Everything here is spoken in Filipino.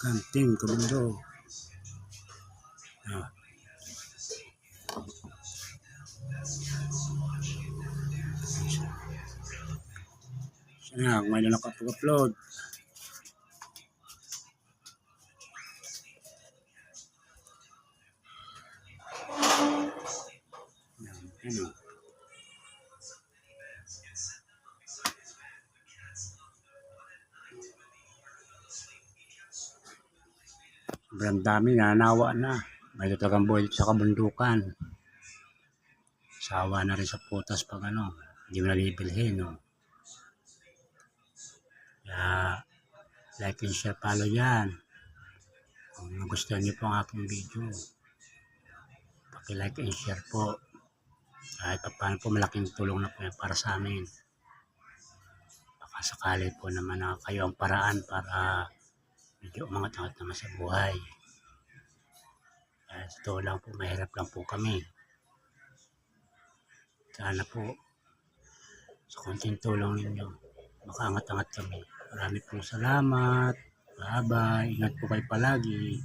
Kanting Kabundo. Ah. Siya na, kung may nakapag-upload. Ano? Sobrang dami, nanawa na. May talagang buhay sa kabundukan. Sawa na rin sa putas pag ano, hindi mo nalibilhin, no? Kaya, like and share, follow yan. Kung nagustuhan niyo po ang aking video, paki-like and share po. Kahit paano po, malaking tulong na po yan para sa amin. Baka sakali po naman na kayo ang paraan para medyo umangat-angat naman sa buhay. Kaya totoo lang po, mahirap lang po kami. Sana po, sa konting tulong ninyo, makaangat-angat kami. Marami pong salamat. Bye-bye. Ingat po kayo palagi.